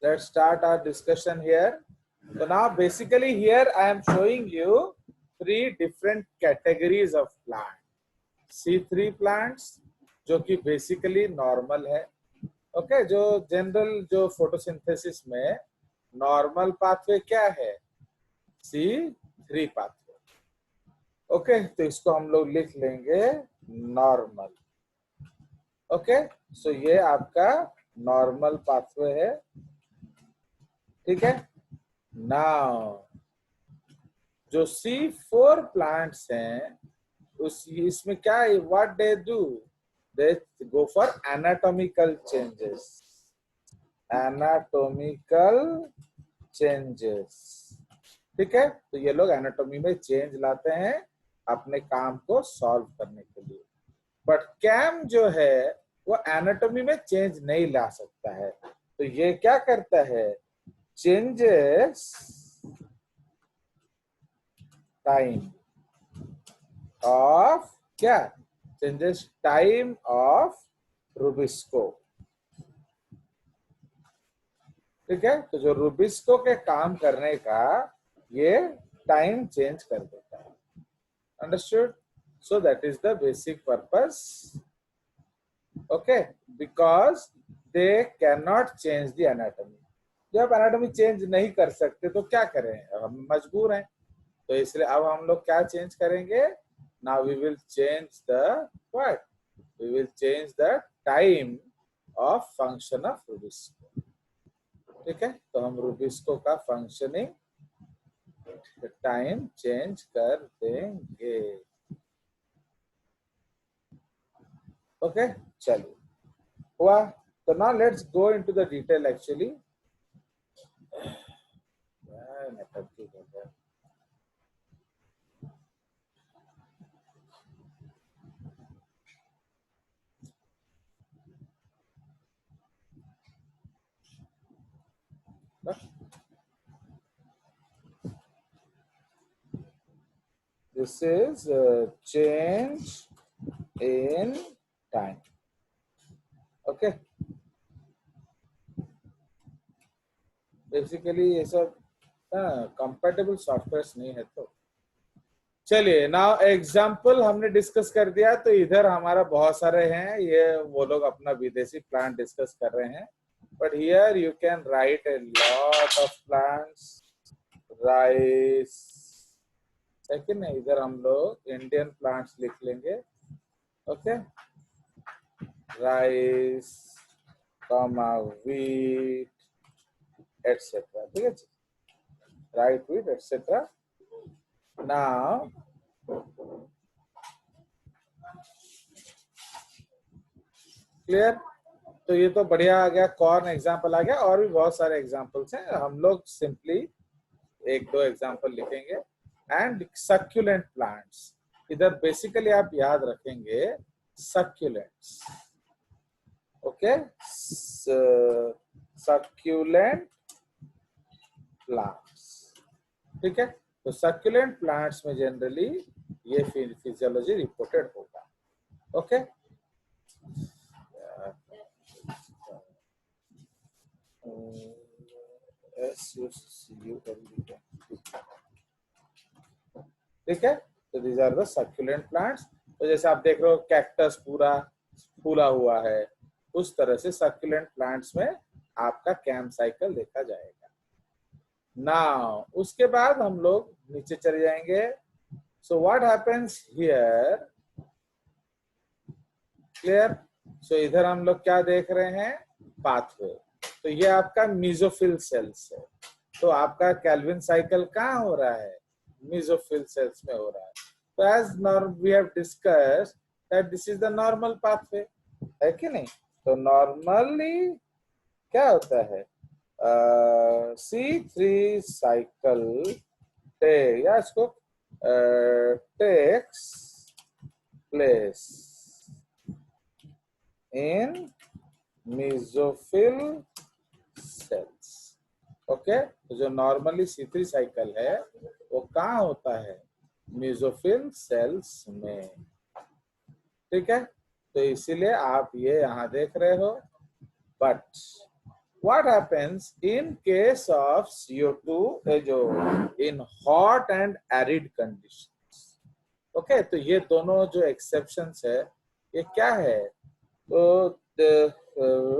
let's start our discussion here. So now basically here I am showing you 3 different categories of plant. C3 plants जो कि basically normal है. Okay, जो general जो photosynthesis में normal pathway क्या है? C3 pathway. Okay, तो इसको हम लोग लिख लेंगे normal. Okay, so ये आपका normal pathway है. ठीक है. Now जो C4 plants हैं उस इसमें क्या है? What they do? They go for anatomical changes. Anatomical changes. ठीक है. तो ये लोग एनाटॉमी में चेंज लाते हैं अपने काम को सॉल्व करने के लिए. बट कैम जो है वो एनाटॉमी में चेंज नहीं ला सकता है. तो ये क्या करता है? चेंजेस टाइम ऑफ क्या? Changes time of rubisco. ठीक है. तो जो रूबिस्को के काम करने का ये टाइम चेंज कर देता है. Understood? So that is the basic purpose. Okay, because they can not change the anatomy. जब एनाटॉमी चेंज नहीं कर सकते तो क्या करें? हम मजबूर हैं. तो इसलिए अब हम लोग क्या चेंज करेंगे? Now we will change the what? We will change the time of function of rubisco. ठीक है. तो हम रूबिस्को का फंक्शनिंग टाइम चेंज कर देंगे. ओके, चलिए हुआ. तो now let's go into the detail. Actually this is change in time. Okay, basically ये सब कंपैटिबल सॉफ्टवेयर नहीं है. तो चलिए नाउ एग्जांपल हमने डिस्कस कर दिया. तो इधर हमारा बहुत सारे हैं. ये वो लोग अपना विदेशी प्लांट डिस्कस कर रहे हैं. But here you can write a lot of plants. Rice है कि नहीं? इधर हम लोग इंडियन प्लांट्स लिख लेंगे. Okay, rice, wheat, etc. ठीक है. Right, wheat, etc. Now clear? तो ये तो बढ़िया आ गया. कॉर्न एग्जांपल आ गया. और भी बहुत सारे एग्जांपल्स हैं. हम लोग सिंपली 1-2 एग्जांपल लिखेंगे. And succulent plants. इधर बेसिकली आप याद रखेंगे सक्यूलेंट्स. Okay, succulent plants. ठीक है. तो सक्यूलेंट प्लांट्स में जनरली ये फिजियोलॉजी रिपोर्टेड होगा. ओके, ठीक है. तो these are the succulent plants. तो जैसे आप देख रहे हो कैक्टस पूरा फूला हुआ है, उस तरह से सक्यूलेंट प्लांट्स में आपका कैम साइकिल देखा जाएगा. नाउ उसके बाद हम लोग नीचे चले जाएंगे. So what happens here? Clear? So इधर हम लोग क्या देख रहे हैं? पाथवे. तो ये आपका मेसोफिल सेल्स है. तो आपका कैल्विन साइकिल कहाँ हो रहा है? मेसोफिल सेल्स में हो रहा है. तो as we have discussed that this is the normal pathway, है कि नहीं? तो नॉर्मली क्या होता है? C3 साइकिल या इसको takes place in mesophyll cells. Okay, तो जो नॉर्मली C3 साइकिल है वो कहाँ होता है? मेसोफिल सेल्स में. ठीक है. तो इसीलिए आप ये यहाँ देख रहे हो. But what happens in case of CO2 जो in hot and arid conditions. Okay, तो ये दोनों जो exceptions है ये क्या है? तो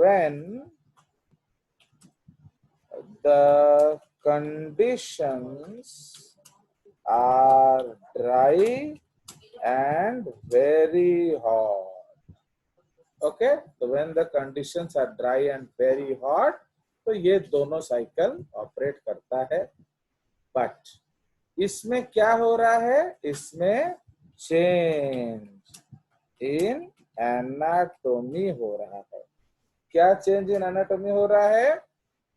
when the conditions are dry and very hot. Okay, so when the conditions are dry and very hot, तो ये दोनों साइकिल ऑपरेट करता है. बट इसमें क्या हो रहा है? इसमें चेंज इन एनाटॉमी हो रहा है. क्या चेंज इन एनाटॉमी हो रहा है?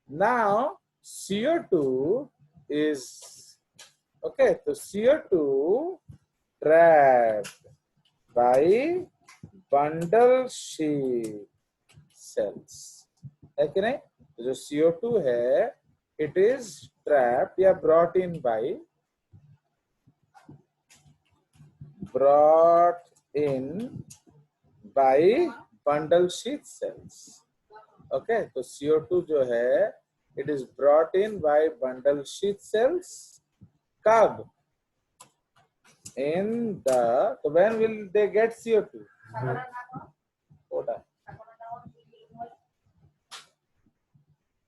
नाउ CO2 is okay, तो CO2 trapped by bundle sheath cells है कि नहीं? तो जो CO2 है it is trapped या brought in by bundle sheath cells. Okay, तो CO2 जो है it is brought in by bundle sheath cells. कब? In the, so when will they get CO2? What?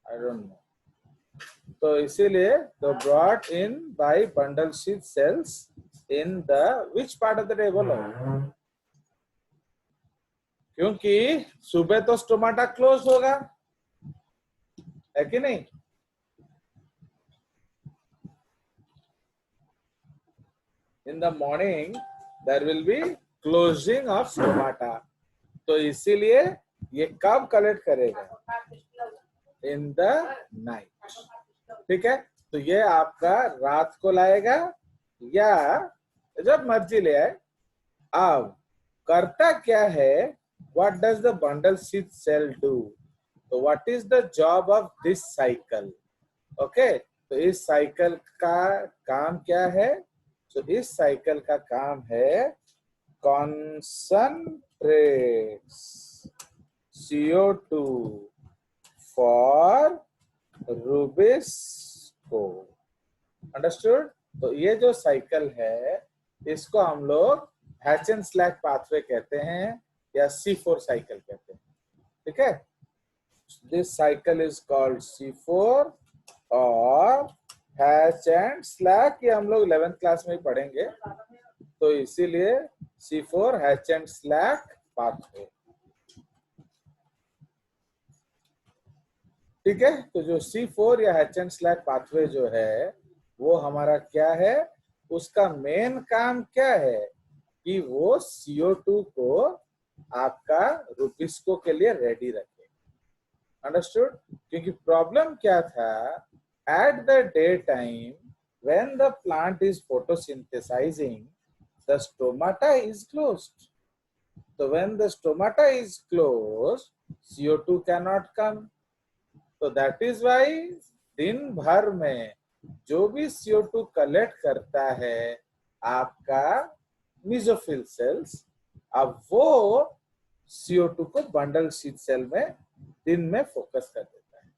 I don't know. तो इसीलिए तो brought in by bundle sheath cells in the which part of the day बोलो? क्योंकि सुबह तो stomata close होगा है कि नहीं? In the morning there will be closing of stomata. तो इसीलिए ये कब कलेक्ट करेगा? In the night. ठीक है, तो ये आपका रात को लाएगा या जब मर्जी ले आए. अब करता क्या है? What does the bundle sheath cell do? So what is the job of this cycle? Okay, तो इस साइकिल का काम क्या है? तो इस साइकिल का काम है concentrates CO2 for Rubisco. Understood? तो ये जो साइकिल है इसको हम लोग हैच एंड स्लैक पाथवे कहते हैं या C4 साइकिल कहते हैं. ठीक है, this cycle is called C4 और हैच एंड स्लैक ये हम लोग 11th क्लास में ही पढ़ेंगे. तो इसीलिए C4 hatch and slack pathway. ठीक है, तो जो C4 या हैच एंड स्लैक पाथवे जो है वो हमारा क्या है? उसका मेन काम क्या है कि वो CO2 को आपका रुबिस्को के लिए रेडी रखे. अंडरस्टूड? क्योंकि प्रॉब्लम क्या था? At the day time when the plant is photosynthesizing the stomata is closed. तो when the stomata is closed CO2 can not come. तो दैट इज व्हाई दिन भर में जो भी CO2 कलेक्ट करता है आपका मेसोफिल सेल्स, अब वो CO2 को बंडल शीथ सेल में दिन में फोकस कर देता है.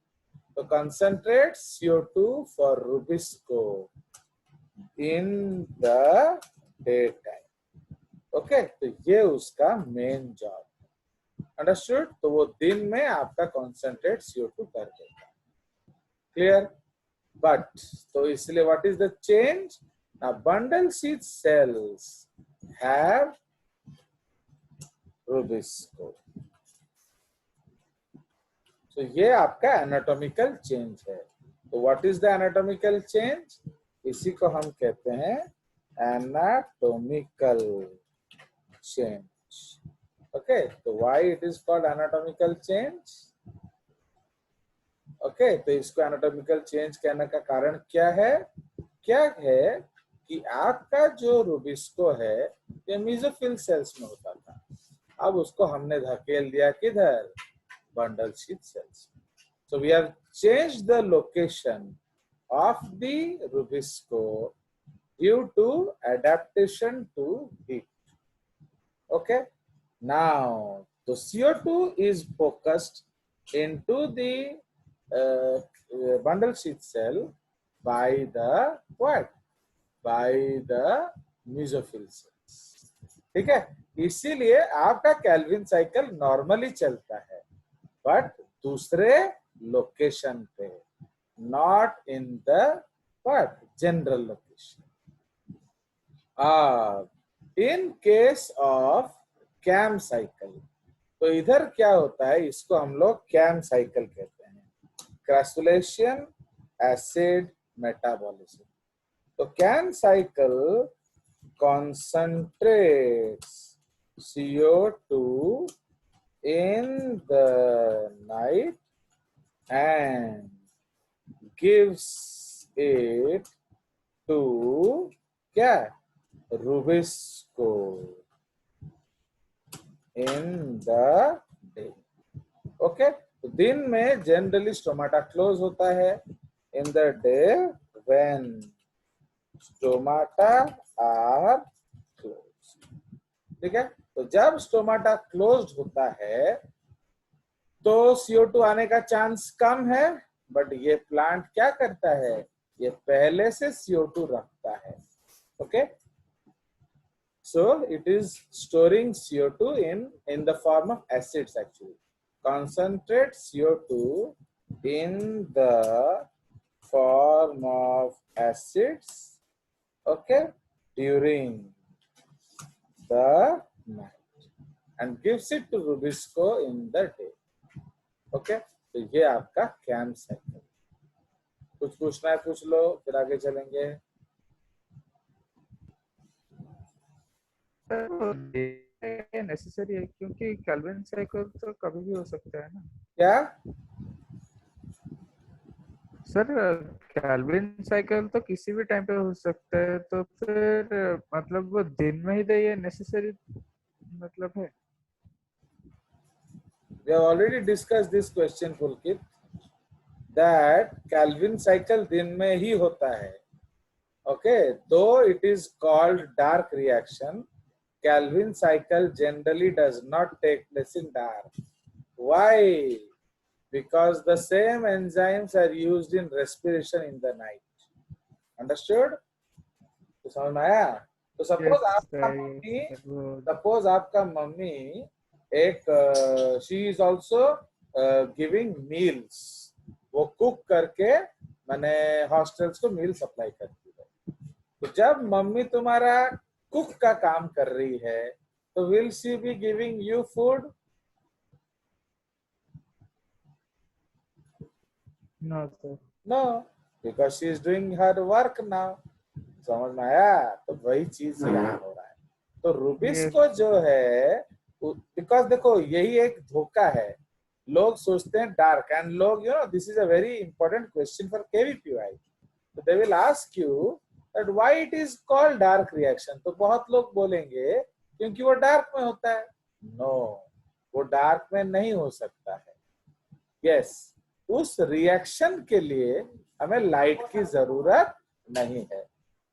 तो concentrate CO2 for Rubisco in the day time. Okay, तो ये उसका मेन जॉब. अंडरस्टूड? तो वो दिन में आपका कंसंट्रेट CO2 कर देता है. क्लियर? बट तो इसलिए what is the change? Now bundle sheath cells have Rubisco. So ये आपका एनाटॉमिकल चेंज है. तो what is the anatomical change? इसी को हम कहते हैं एनाटॉमिकल चेंज. ओके, तो why it is called anatomical change? Okay, तो इसको एनाटॉमिकल चेंज कहने का कारण क्या है? क्या है कि आपका जो रुबिस्को है ये मेसोफिल सेल्स में होता था, अब उसको हमने धकेल दिया किधर? Bundle sheath cells. So we have changed the location of the rubisco due to adaptation to heat. Okay, now the CO2 is focused into the bundle sheath cell by the what? By the mesophyll cells. ठीक है, इसीलिए आपका Calvin cycle normally चलता है, but दूसरे location पे, not in the what general location. In case of CAM cycle, तो इधर क्या होता है, इसको हम लोग कैम साइकिल कहते हैं, क्रैसुलेशन एसिड मेटाबॉलिज्म. तो CAM cycle concentrates CO2 in the night and gives it to क्या, Rubisco in the day. Okay, तो दिन में जनरली स्टोमाटा क्लोज होता है. In the day when stomata are closed. ठीक है, तो जब स्टोमाटा क्लोज्ड होता है तो CO2 आने का चांस कम है, बट ये प्लांट क्या करता है, ये पहले से CO2 रखता है. Okay, so it is storing CO2 in the form of acids. Actually concentrate CO2 in the form of acids, okay, during the night and gives it to Rubisco in the day. Okay, तो ये आपका cam cycle. कुछ पूछना है पूछ लो, फिर आगे चलेंगे. नेसेसरी है क्योंकि कैल्विन साइकिल तो कभी भी हो सकता है ना. क्या सर, कैल्विन साइकिल तो किसी भी टाइम पे हो सकता है, तो फिर मतलब वो दिन में ही दे, ये नेसेसरी मतलब है. We have already discussed this question, Pulkit, that Calvin cycle दिन में ही होता है. Okay, though it is called dark reaction, Calvin cycle generally does not take place in dark. Why? Because the same enzymes are used in respiration in the night. Understood? तो समझ में आया? तो suppose आपका मम्मी एक she is also giving meals. वो cook करके मैंने हॉस्टल्स को मील सप्लाई करती है. तो जब मम्मी तुम्हारा कुक का काम कर रही है तो will she be giving you food? No sir. No, because she is doing her work now. समझ में आया? तो वही चीज यहाँ हो रहा है. तो रूबिस्को जो है, बिकॉज देखो यही एक धोखा है, लोग सोचते हैं डार्क, एंड लोग this is a very important question for KVPY. तो they will ask you that why it is called dark reaction. तो बहुत लोग बोलेंगे क्योंकि वो डार्क में होता है. नो, वो डार्क में नहीं हो सकता है. यस, उस रिएक्शन के लिए हमें लाइट की जरूरत नहीं है.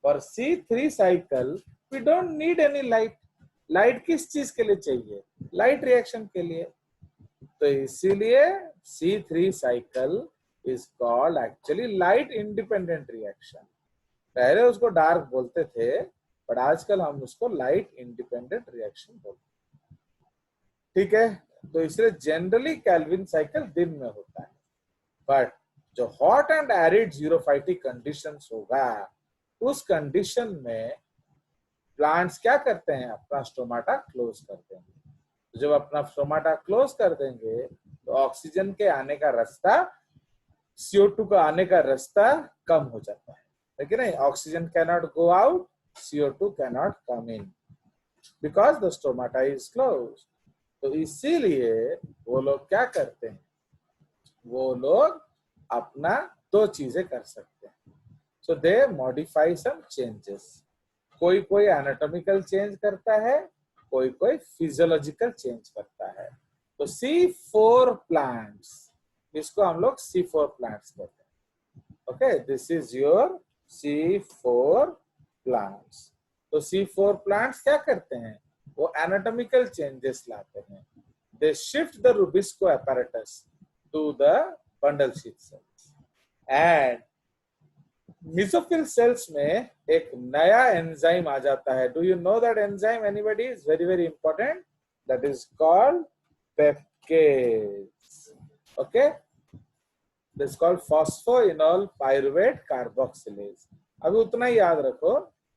For C3 cycle we don't need any light. Light किस चीज के लिए चाहिए? लाइट रिएक्शन के लिए. तो इसीलिए C3 cycle is called actually light independent reaction. पहले उसको डार्क बोलते थे, बट आजकल हम उसको लाइट इंडिपेंडेंट रिएक्शन बोलते हैं. ठीक है, तो इसलिए जनरली कैल्विन साइकिल दिन में होता है, बट जो hot and arid xerophytic conditions होगा, उस कंडीशन में प्लांट्स क्या करते हैं, अपना स्टोमाटा क्लोज कर देंगे. जब अपना स्टोमाटा क्लोज कर देंगे तो ऑक्सीजन के आने का रास्ता, CO2 का आने का रास्ता कम हो जाता है. लेकिन नहीं, oxygen cannot go out, CO2 cannot come in because the stomata is close. तो इसीलिए वो लोग क्या करते हैं, वो लोग अपना दो चीजें कर सकते हैं. सो दे मॉडिफाई सम चेंजेस. कोई कोई एनाटॉमिकल चेंज करता है, कोई कोई फिजियोलॉजिकल चेंज करता है. तो C4 प्लांट्स, इसको हम लोग C4 प्लांट्स कहते हैं. Okay, this is your C4 plants. तो C4 प्लांट्स क्या करते हैं, वो एनाटॉमिकल चेंजेस लाते हैं. They shift the rubisco apparatus to the bundle sheath cells. And mesophyll cells में एक नया एंजाइम आ जाता है। Do you know that enzyme anybody? Is very very important. That is called PEPcase. Okay, this is called phosphoenol pyruvate carboxylase. अभी उतना ही याद रखो।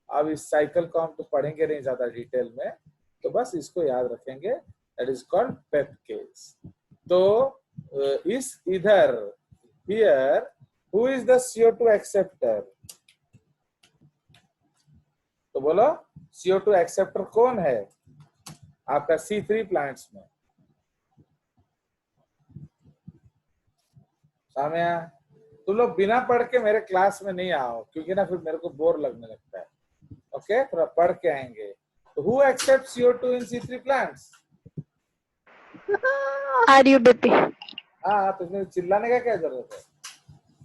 अब इस साइकिल को हम तो पढ़ेंगे नहीं ज्यादा डिटेल में, तो बस इसको याद रखेंगे। That is called PEPcase. तो इस इधर here who is the CO2 acceptor? तो बोलो CO2 एक्सेप्टर कौन है आपका C3 प्लांट्स में? सामया, तुम लोग बिना पढ़ के मेरे क्लास में नहीं आओ, क्योंकि ना फिर मेरे को बोर लगने लगता है। ओके, थोड़ा पढ़ के आएंगे। तो who accept CO2 in C3 plants? RUBP. हाँ, तो इसमें चिल्लाने का क्या जरूरत है?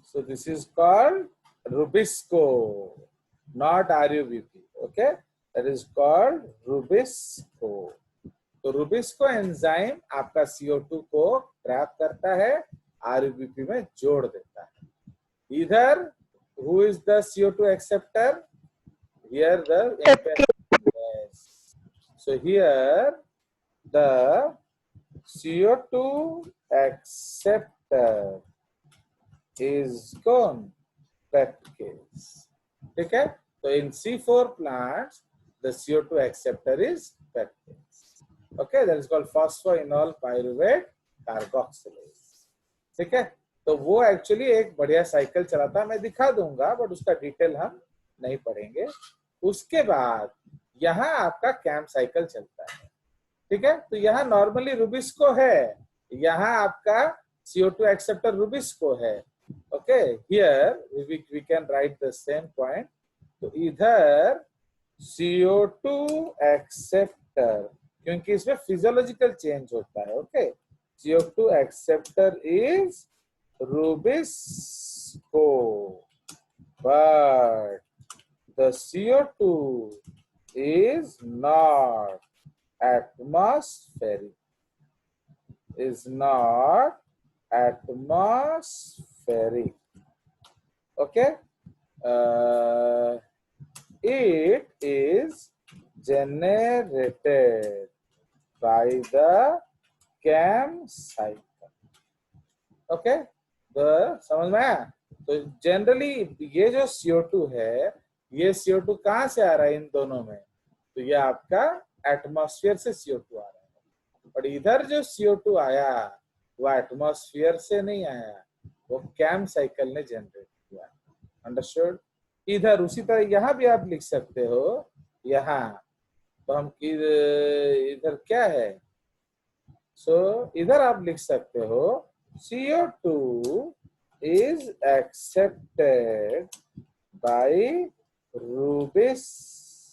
So this is called rubisco, not RUBP। Okay, that is called rubisco. तो रुबिस्को एंजाइम आपका CO2 को ट्रैप करता है, RUBP में जोड़ देता है। इधर who is the CO2 acceptor? Here the yes. So here the CO2 acceptor is gone, पेप्केज। ठीक है, तो इन C4 plants the CO2 acceptor is पेप्केज। Okay, that is called phosphoenol pyruvate carboxylase। ठीक है, तो वो एक्चुअली एक बढ़िया साइकिल चलाता है, मैं दिखा दूंगा, बट उसका डिटेल हम नहीं पढ़ेंगे। उसके बाद यहाँ आपका कैंप साइकिल चलता है। ठीक है, तो यहाँ नॉर्मली रुबिस्को है, यहाँ आपका CO2 एक्सेप्टर रुबिस्को है। Okay, here we can write the same point. तो इधर CO2 एक्सेप्टर, क्योंकि इसमें फिजियोलॉजिकल चेंज होता है। Okay, CO2 acceptor is Rubisco, but the CO2 is not atmospheric, is not atmospheric. Okay, it is generated by the CAM cycle. Okay, तो समझ में आया? तो जनरली ये जो CO2 है, ये CO2 कहाँ से आ रहा है इन दोनों में? तो ये आपका एटमॉस्फेयर से CO2 आ रहा है, और इधर जो CO2 आया वो एटमॉस्फेयर से नहीं आया, वो कैम साइकिल ने जनरेट किया। अंडरस्टूड? इधर उसी तरह यहाँ भी आप लिख सकते हो। यहाँ तो हम इधर क्या है? सो इधर आप लिख सकते हो CO2 is accepted by Rubisco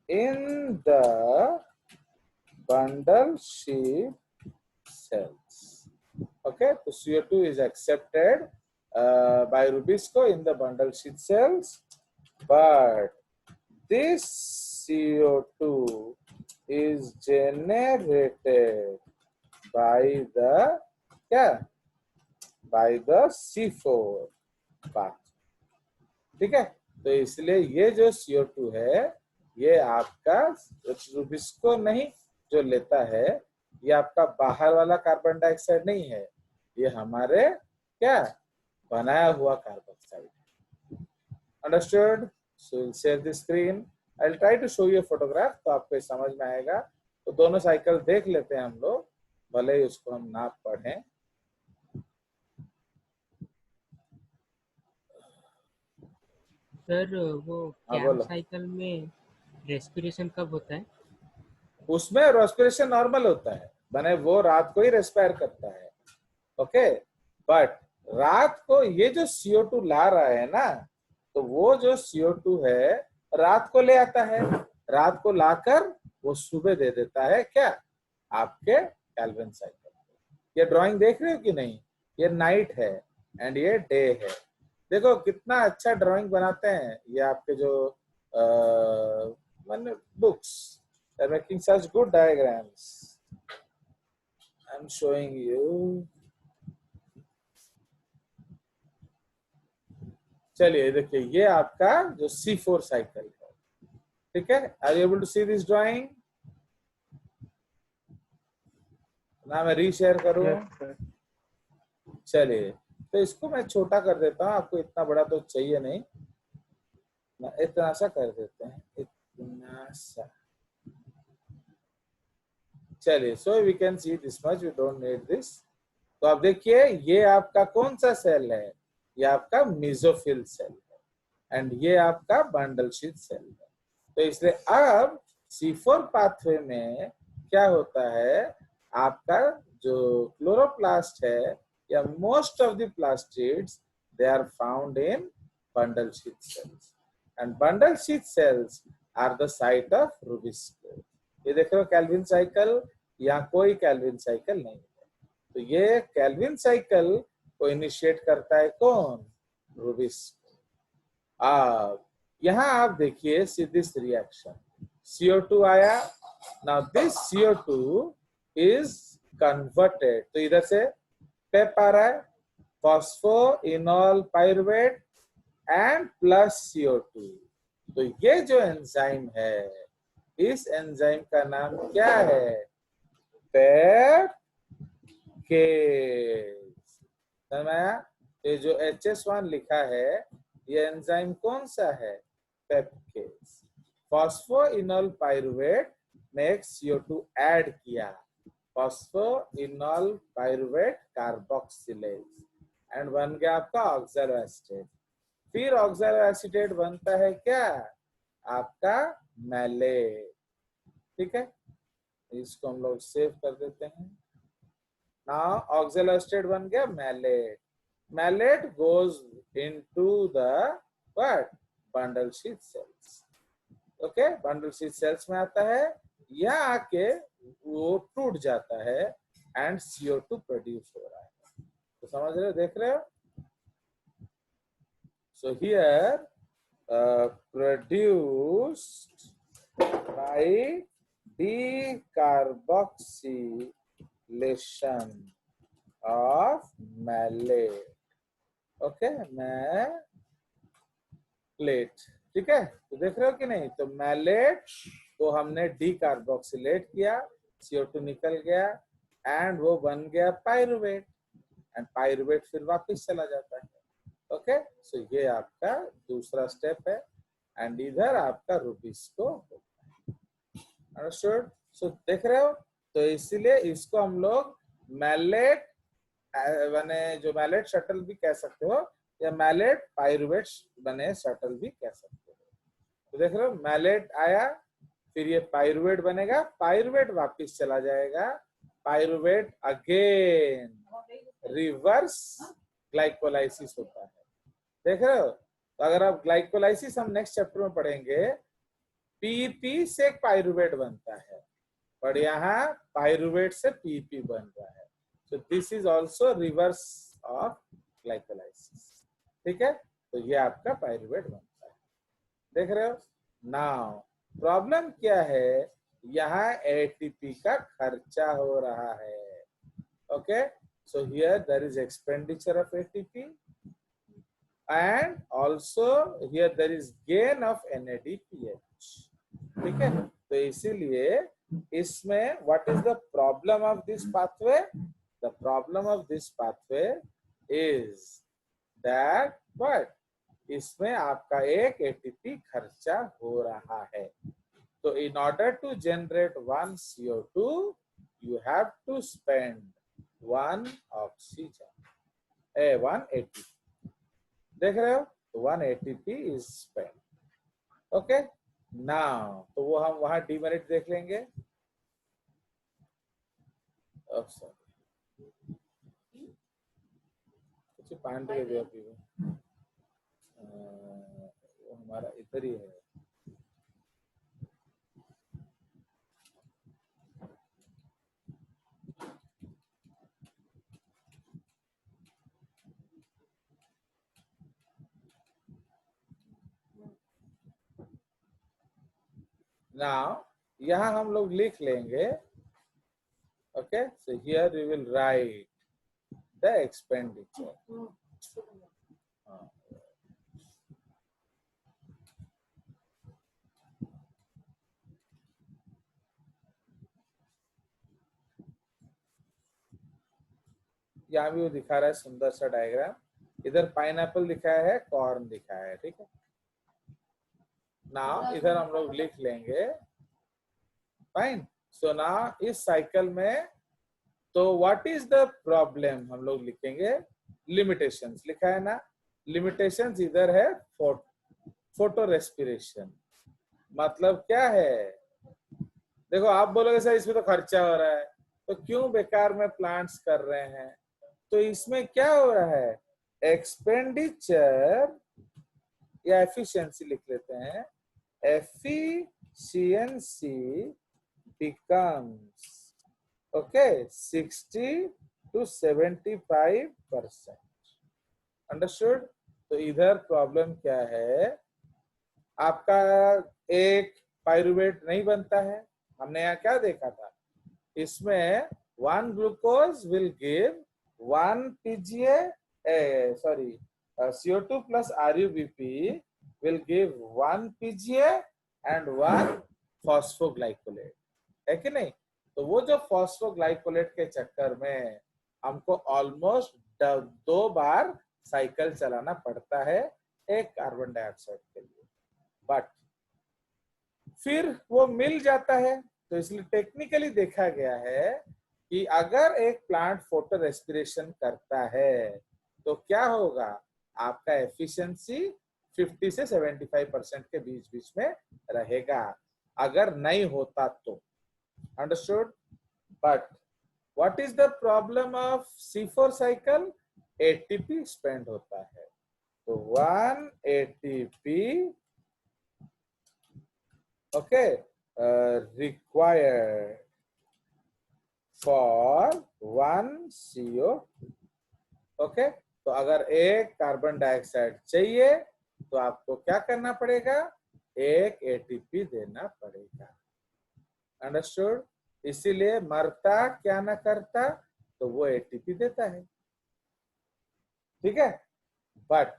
in the bundle sheath cells. Okay, so CO2 is accepted by Rubisco in the bundle sheath cells, but this CO2 is generated by the by the C4 part। ठीक है, तो इसलिए ये जो CO2 है, ये आपका Rubisco नहीं जो लेता है, ये आपका बाहर वाला कार्बन डाइऑक्साइड नहीं है, ये हमारे बनाया हुआ carbon dioxide. Understood? So share the screen. I will try to show you photograph, तो आपको समझ में आएगा। तो दोनों साइकिल देख लेते हैं हम लोग, भले ही उसको हम ना पढ़ें। सर वो कैंप साइकिल में रेस्पिरेशन कब होता है? उसमें रेस्पिरेशन नॉर्मल होता है, माने वो रात को ही रेस्पायर करता है। ओके, बट रात को ये जो CO2 ला रहा है ना, तो वो जो CO2 है रात को ले आता है, रात को लाकर वो सुबह दे देता है आपके कैल्विन साइकिल। ये ड्राइंग देख रहे हो कि नहीं? ये नाइट है एंड ये डे है। देखो कितना अच्छा ड्राइंग बनाते हैं ये आपके जो books, they are making such good diagrams। I'm showing you. चलिए देखिए ये आपका जो C4 साइकिल है, ठीक है। Are you able to see this drawing? ना मैं रीशेयर करूं? Yes sir. चलिए तो इसको मैं छोटा कर देता हूं, आपको इतना बड़ा तो चाहिए नहीं, इतना सा कर देते हैं, इतना सा। चलिए so we can see this much, we don't need this. तो आप देखिए ये आपका कौन सा सेल है? ये आपका मेसोफिल सेल है एंड ये आपका बंडल शीथ सेल है। तो इसलिए अब C4 पाथवे में क्या होता है, आपका जो क्लोरोप्लास्ट है या most of the plastids they are found in bundle sheath cells and bundle sheath cells are the site of rubisco. ये देख रहे हो कैल्विन साइकिल, यहाँ कोई कैल्विन साइकिल नहीं है। तो ये कैल्विन साइकिल को इनिशिएट करता है कौन? रूबिस्को। अब यहाँ आप देखिए दिस रिएक्शन, CO2 आया। Now this CO2 is converted, तो इधर से पेप आ रहा है, phosphoenol pyruvate and plus CO2। तो ये जो एंजाइम है, इस एंजाइम का नाम क्या है? पेपकेज। समझ में आया? ये जो HS1 लिखा है ये एंजाइम कौन सा है? पेपकेज। फॉस्फोइनोल पाइरुवेट में एक CO2 ऐड किया, फॉस्फोइनोल पाइरुवेट कार्बोक्सिलेज एंड बन गया आपका ऑक्सैलो एसिटेट। फिर ऑक्सैलो एसिटेट बनता है क्या? आपका मैलेट। ठीक है, इसको हम लोग सेव कर देते हैं। नाउ ऑक्सैलो एसिटेट बन गया malate. Malate goes into the what? Bundle sheath cells. Okay, bundle sheath cells में आता है, यहाँ आके वो टूट जाता है एंड CO2 प्रोड्यूस हो रहा है। तो समझ रहे हो, देख रहे हो? So here produced by decarboxylation of malate. Okay, malate. ठीक है, तो देख रहे हो कि नहीं? तो मैलेट को हमने डीकार्बोक्सिलेट किया, CO2 निकल गया एंड वो बन गया पाइरुवेट एंड पाइरुवेट फिर वापस चला जाता है। ओके, सो ये आपका दूसरा स्टेप है एंड इधर आपका रूबिस्को होता है। अंडरस्टूड? सो देख रहे हो, तो इसीलिए इसको हम लोग मैलेट बने जो मैलेट शटल भी कह सकते हो या मैलेट पाइरुवेट बने शटल भी कह सकते हो। तो देख रहे हो, मैलेट आया, फिर ये पाइरुवेट बनेगा, पाइरुवेट वापस चला जाएगा, पाइरुवेट अगेन रिवर्स ग्लाइकोलाइसिस होता है। देख रहे हो? तो अगर आप ग्लाइकोलाइसिस हम नेक्स्ट चैप्टर में पढ़ेंगे, PP से पाइरुवेट बनता है, पर यहाँ पाइरुवेट से PP बन रहा है। So this is also reverse of glycolysis। ठीक है, तो ये आपका पाइरुवेट बनता है। देख रहे हो? नाउ प्रॉब्लम क्या है, यहाँ ATP का खर्चा हो रहा है। Okay, so here there is expenditure of ATP and also here there is gain of NADPH। ठीक है, तो इसीलिए इसमें what is the problem of this pathway? The problem of this pathway is that what? इसमें आपका एक ATP खर्चा हो रहा है। तो in order to generate one CO2, you have to spend one oxygen, one ATP। देख रहे हो? तो 1 ATP is spent। Okay, now तो वो हम वहां डीमेरिट देख लेंगे। कुछ पानी दे दिया वो हमारा इधर ही है। नाउ यहाँ हम लोग लिख लेंगे, okay, Okay, so here we will write the expenditure. यहाँ भी वो दिखा रहा है सुंदर सा डायग्राम, इधर पाइनएप्पल दिखाया है, कॉर्न दिखाया है, ठीक है। नाउ इधर हम लोग लिख लेंगे, फाइन। सो नाउ इस साइकिल में तो व्हाट इज द प्रॉब्लम हम लोग लिखेंगे, लिमिटेशंस लिखा है ना। लिमिटेशंस इधर है फोटो रेस्पिरेशन, मतलब क्या है। देखो आप बोलोगे सर इसमें तो खर्चा हो रहा है, तो क्यों बेकार में प्लांट्स कर रहे हैं, तो इसमें क्या हो रहा है, एक्सपेंडिचर या एफिशिएंसी लिख लेते हैं, efficiency becomes okay 60 to 75%, understood. तो इधर प्रॉब्लम क्या है, आपका एक पाइरुवेट नहीं बनता है, हमने यहाँ क्या देखा था, इसमें 1 glucose will give 1 PGA sorry CO2 plus RUBP will give 1 PGA and 1 phosphoglycolate, है कि नहीं। तो वो जो फॉस्फोग्लाइकोलेट के चक्कर में हमको ऑलमोस्ट 2 बार साइकिल चलाना पड़ता है एक कार्बन डाइऑक्साइड के लिए, बट फिर वो मिल जाता है। तो इसलिए टेक्निकली देखा गया है कि अगर एक प्लांट फोटो रेस्पिरेशन करता है तो क्या होगा, आपका एफिशिएंसी 50 से 75% के बीच बीच में रहेगा, अगर नहीं होता तो, understood. But what is the problem of C4 cycle, ATP spend होता है, तो 1 ATP okay required for 1 CO2, okay. तो अगर एक कार्बन डाइऑक्साइड चाहिए तो आपको क्या करना पड़ेगा, एक ATP देना पड़ेगा, अंडरस्टूड। इसीलिए मरता क्या ना करता, तो वो ATP देता है, ठीक है। But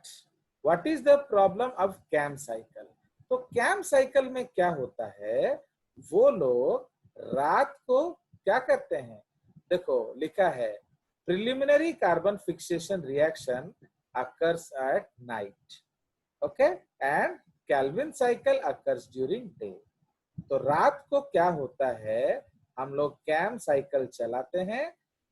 what is the problem of CAM cycle, तो कैम साइकिल में क्या होता है, वो लोग रात को क्या करते हैं, देखो लिखा है preliminary carbon fixation reaction occurs at night, okay, and Calvin cycle occurs during day. तो रात को क्या होता है, हम लोग कैम साइकिल चलाते हैं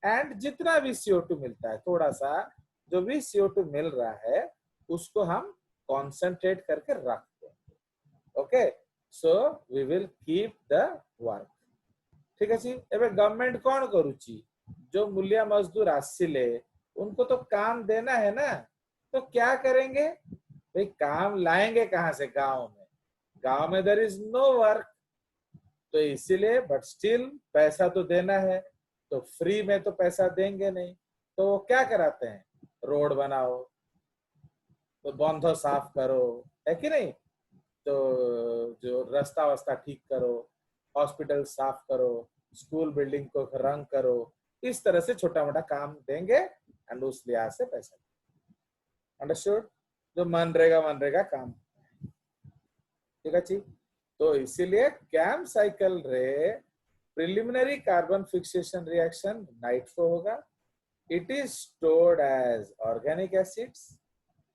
एंड जितना भी CO2 मिलता है, थोड़ा सा जो भी CO2 मिल रहा है उसको हम कॉन्सेंट्रेट करके रखते हैं, okay. So we will keep the work, ठीक है जी। एबे गवर्नमेंट कौन करूची, जो मूल्य मजदूर आसिले उनको तो काम देना है ना, तो क्या करेंगे भाई, काम लाएंगे कहां से, गांव में देयर इज नो वर्क, तो इसीलिए बट स्टिल पैसा तो देना है, तो फ्री में तो पैसा देंगे नहीं, तो वो क्या कराते हैं, रोड बनाओ, तो बंधो साफ करो, है कि नहीं, तो जो रास्ता वास्ता ठीक करो, हॉस्पिटल साफ करो, स्कूल बिल्डिंग को रंग करो, इस तरह से छोटा मोटा काम देंगे एंड उस लिहाज से पैसा, अंडरस्टूड। जो मनरेगा काम, ठीक है जी। तो इसीलिए कैम साइकिल रे preliminary carbon fixation reaction night को होगा, it is stored as organic acids,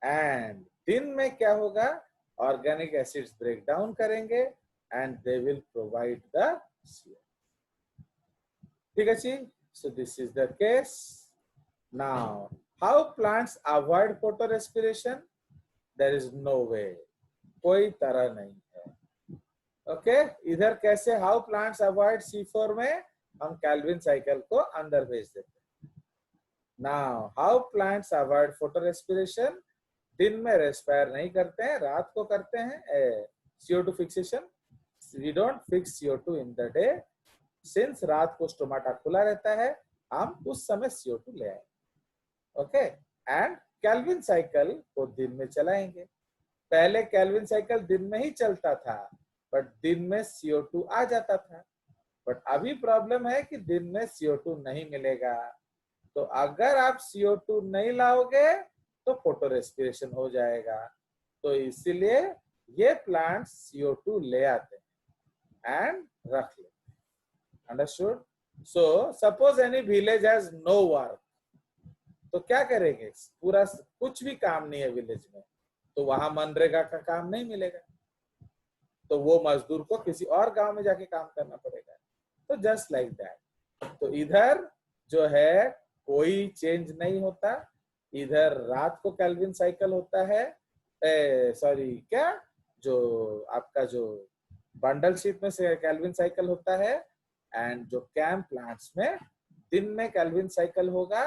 and दिन में क्या होगा, ऑर्गेनिक एसिड्स ब्रेक डाउन करेंगे and they will provide the CO, ठीक है जी। So this is the case. Now how plants avoid photorespiration, there is no way, कोई तरह नहीं है, ओके। इधर कैसे, हाउ प्लांट्स अवॉइड C4 में हम कैल्विन साइकिल को अंदर भेज देते हैं। Now how plants avoid photo respiration, दिन में रेस्पायर नहीं करते हैं, रात को करते हैं CO2 fixation, we don't fix CO2 in the day, since रात को स्टोमाटा खुला रहता है, हम उस समय CO2 ले आएंगे, ओके। एंड कैल्विन साइकिल को दिन में चलाएंगे, पहले कैल्विन साइकिल दिन में ही चलता था, बट दिन में CO2 आ जाता था, बट अभी प्रॉब्लम है कि दिन में CO2 नहीं मिलेगा। तो अगर आप CO2 नहीं लाओगे तो फोटो रेस्पिरेशन हो जाएगा। तो इसीलिए ये प्लांट्स CO2 ले आते हैं एंड रख लेते हैं। Understood? So suppose any village has no work, तो क्या करेंगे? पूरा कुछ भी काम नहीं है विलेज में, तो वहां मनरेगा का काम नहीं मिलेगा, तो वो मजदूर को किसी और गांव में जाके काम करना पड़ेगा। तो जस्ट लाइक दैट। तो इधर जो है कोई चेंज नहीं होता, इधर रात को केल्विन साइकिल होता है, सॉरी क्या, जो आपका जो बंडल शीट में से केल्विन साइकिल होता है, एंड जो कैम प्लांट्स में दिन में केल्विन साइकिल होगा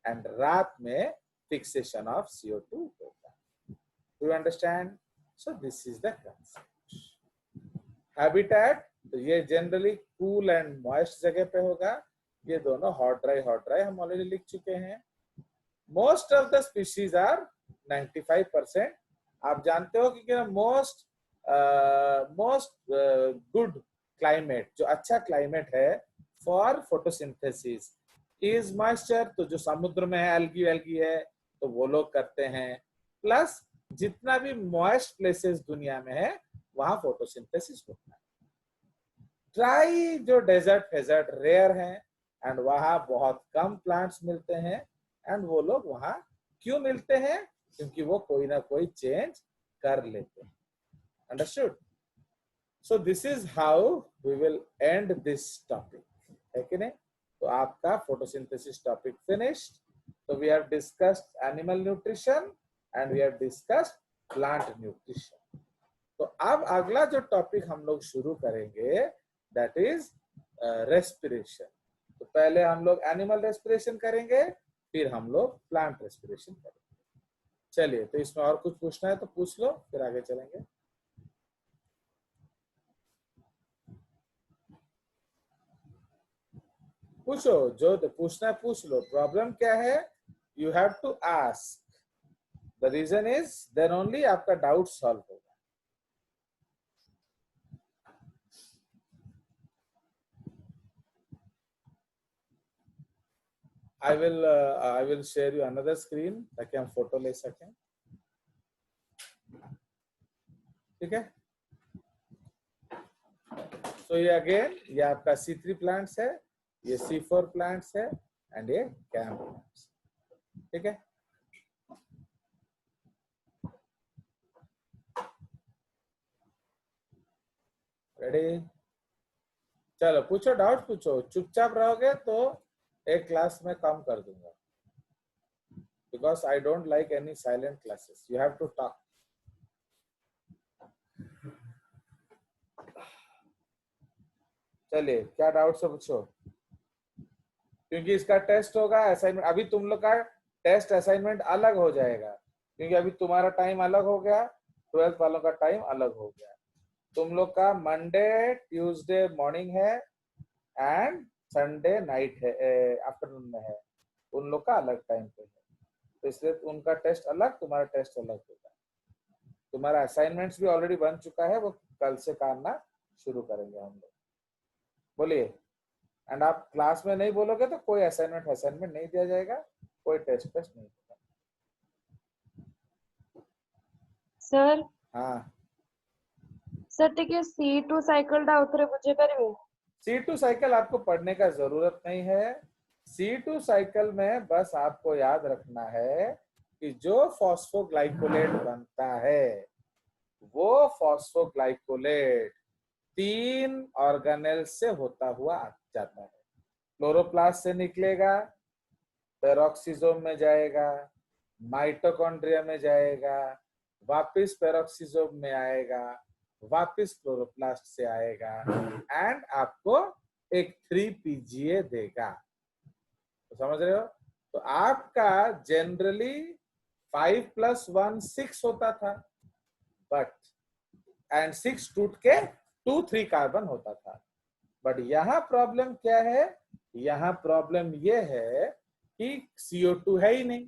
एंड रात में फिक्सेशन ऑफ CO2 होगा। Do you understand? So this is the concept. Habitat, तो ये जनरली कूल एंड मॉइस्ट जगह पे होगा। ये दोनों हॉट ड्राई हम ऑलरेडी लिख चुके हैं। Most of the species are 95%। आप जानते हो कि मोस्ट गुड क्लाइमेट, जो अच्छा क्लाइमेट है फॉर फोटोसिंथेसिस इज मॉइस्चर। तो जो समुद्र में है, एल्गी है, तो वो लोग करते हैं। प्लस जितना भी मॉइस्ट प्लेसेस दुनिया में है वहां फोटोसिंथेसिस होता है। ड्राई जो डेजर्ट रेयर है एंड वहां बहुत कम प्लांट्स मिलते हैं। एंड वो लोग वहां क्यों मिलते हैं? क्योंकि वो कोई ना कोई चेंज कर लेते हैं। Understood? So this is how we will end this topic, है कि नहीं? तो आपका फोटोसिंथेसिस टॉपिक फिनिश्ड। तो we have discussed animal nutrition and we have discussed plant nutrition. तो अब अगला जो टॉपिक हम लोग शुरू करेंगे दैट इज रेस्पिरेशन। तो पहले हम लोग एनिमल रेस्पिरेशन करेंगे, फिर हम लोग प्लांट रेस्पिरेशन करेंगे। चलिए, तो इसमें और कुछ पूछना है तो पूछ लो, फिर आगे चलेंगे। पूछो, जो पूछना है पूछ लो। प्रॉब्लम क्या है? You have to ask. The reason is then only आपका डाउट सॉल्व होगा। I will share you another screen ताकि हम फोटो ले सकें। ठीक है? तो ये अगेन ये आपका C3 प्लांट्स है, ये C4 प्लांट्स है एंड ये कैम प्लांट्स। ठीक है? रेडी? चलो पूछो, डाउट पूछो। चुपचाप रहोगे तो एक क्लास में कम कर दूंगा, because I don't like any silent classes. You have to talk. चलिए, क्या डाउट से पूछो, क्योंकि इसका टेस्ट होगा, असाइनमेंट। अभी तुम लोग का टेस्ट असाइनमेंट अलग हो जाएगा, क्योंकि अभी तुम्हारा टाइम अलग हो गया, 12th वालों का टाइम अलग हो गया। तुम लोग का मंडे ट्यूसडे मॉर्निंग है एंड संडे नाइट है, आफ्टरनून में है। उन लोग का अलग टाइम पे है, तो इसलिए उनका टेस्ट अलग, तुम्हारा टेस्ट अलग होगा। तुम्हारा असाइनमेंट्स भी ऑलरेडी बन चुका है, वो कल से करना शुरू करेंगे हम लोग। बोलिए। एंड आप क्लास में नहीं बोलोगे तो कोई असाइनमेंट नहीं दिया जाएगा, कोई टेस्ट नहीं होगा। सर हाँ, सर टिके C2 साइकिल डाउथरे बुझे परिवे। C2 साइकिल आपको पढ़ने का जरूरत नहीं है। C2 साइकिल में बस आपको याद रखना है कि जो फॉस्फोग्लाइकोलेट बनता है वो फॉस्फोग्लाइकोलेट 3 ऑर्गेनेल से होता हुआ जाता है। क्लोरोप्लास्ट से निकलेगा, पेरोक्सिसोम में जाएगा, माइटोकॉन्ड्रिया में जाएगा, वापिस पेरोक्सिसोम में आएगा, वापिस क्लोरोप्लास्ट से आएगा एंड आपको एक 3 PGA देगा। तो समझ रहे हो? तो आपका जनरली 5 + 1 6 होता था, बट एंड 6 टूट के 2 3 कार्बन होता था। बट यहाँ प्रॉब्लम क्या है? यहाँ प्रॉब्लम ये है कि CO2 है ही नहीं,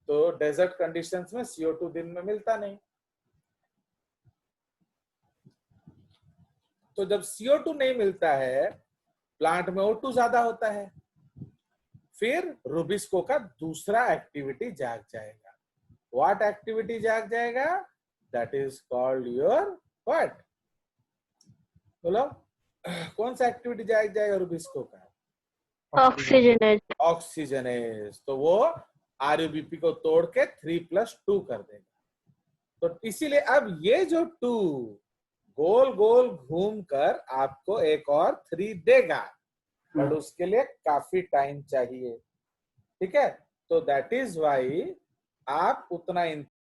तो डेजर्ट कंडीशंस में CO2 दिन में मिलता नहीं। तो जब CO2 नहीं मिलता है, प्लांट में O2 ज्यादा होता है, फिर रुबिस्को का दूसरा एक्टिविटी जाग जाएगा। व्हाट एक्टिविटी जाग जाएगा? That is called your what? बोलो, कौन सा एक्टिविटी जाग जाएगा रुबिस्को का? ऑक्सीजनेज। ऑक्सीजनेज। तो वो RUBP को तोड़ के 3+2 कर देगा। तो इसीलिए अब ये जो 2 गोल गोल घूमकर आपको एक और 3 देगा, बट उसके लिए काफी टाइम चाहिए। ठीक है, तो दैट इज वाई आप उतना